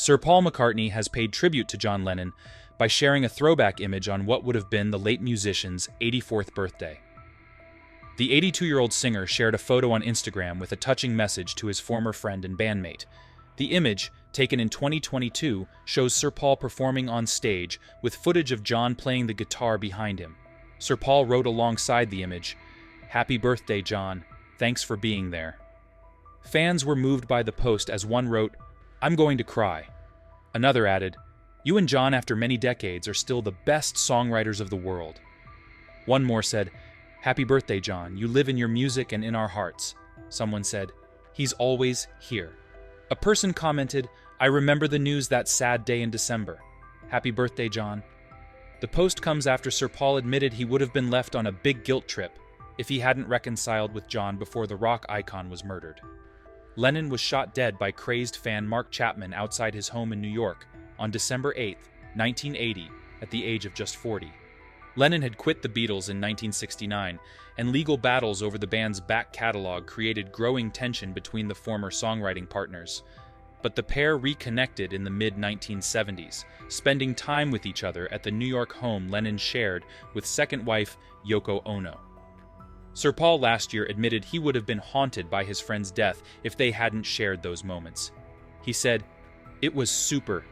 Sir Paul McCartney has paid tribute to John Lennon by sharing a throwback image on what would have been the late musician's 84th birthday. The 82-year-old singer shared a photo on Instagram with a touching message to his former friend and bandmate. The image, taken in 2022, shows Sir Paul performing on stage with footage of John playing the guitar behind him. Sir Paul wrote alongside the image, "Happy birthday, John. Thanks for being there." Fans were moved by the post as one wrote, "I'm going to cry." Another added, "You and John, after many decades, are still the best songwriters of the world." One more said, "Happy birthday, John. You live in your music and in our hearts." Someone said, "He's always here." A person commented, "I remember the news that sad day in December. Happy birthday, John." The post comes after Sir Paul admitted he would have been left on a big guilt trip if he hadn't reconciled with John before the rock icon was murdered. Lennon was shot dead by crazed fan Mark Chapman outside his home in New York on December 8, 1980, at the age of just 40. Lennon had quit the Beatles in 1969, and legal battles over the band's back catalog created growing tension between the former songwriting partners. But the pair reconnected in the mid-1970s, spending time with each other at the New York home Lennon shared with second wife Yoko Ono. Sir Paul last year admitted he would have been haunted by his friend's death if they hadn't shared those moments. He said, "It was super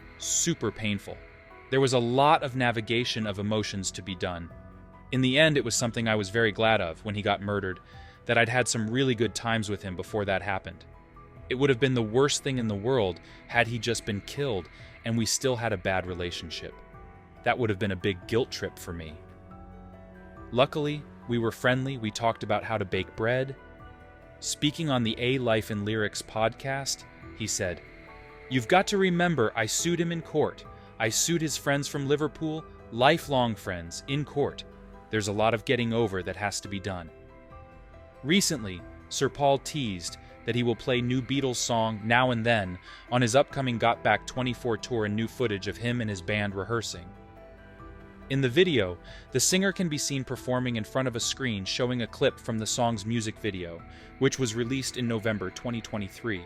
painful. There was a lot of navigation of emotions to be done. In the end, it was something I was very glad of when he got murdered, that I'd had some really good times with him before that happened. It would have been the worst thing in the world had he just been killed and we still had a bad relationship. That would have been a big guilt trip for me. Luckily, we were friendly, we talked about how to bake bread." Speaking on the A Life and Lyrics podcast, he said, "You've got to remember I sued him in court. I sued his friends from Liverpool, lifelong friends, in court. There's a lot of getting over that has to be done." Recently, Sir Paul teased that he will play new Beatles song Now and Then on his upcoming Got Back 24 tour and new footage of him and his band rehearsing. In the video, the singer can be seen performing in front of a screen showing a clip from the song's music video, which was released in November 2023.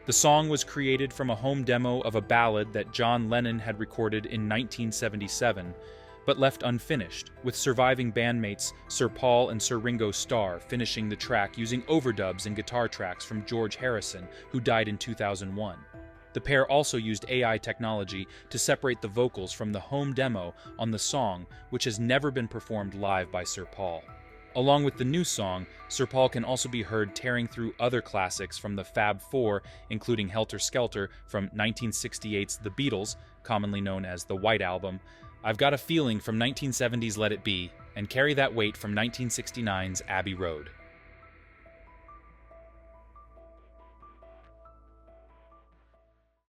The song was created from a home demo of a ballad that John Lennon had recorded in 1977, but left unfinished, with surviving bandmates Sir Paul and Sir Ringo Starr finishing the track using overdubs and guitar tracks from George Harrison, who died in 2001. The pair also used AI technology to separate the vocals from the home demo on the song, which has never been performed live by Sir Paul. Along with the new song, Sir Paul can also be heard tearing through other classics from the Fab Four, including Helter Skelter from 1968's The Beatles, commonly known as the White Album, I've Got a Feeling from 1970's Let It Be, and Carry That Weight from 1969's Abbey Road.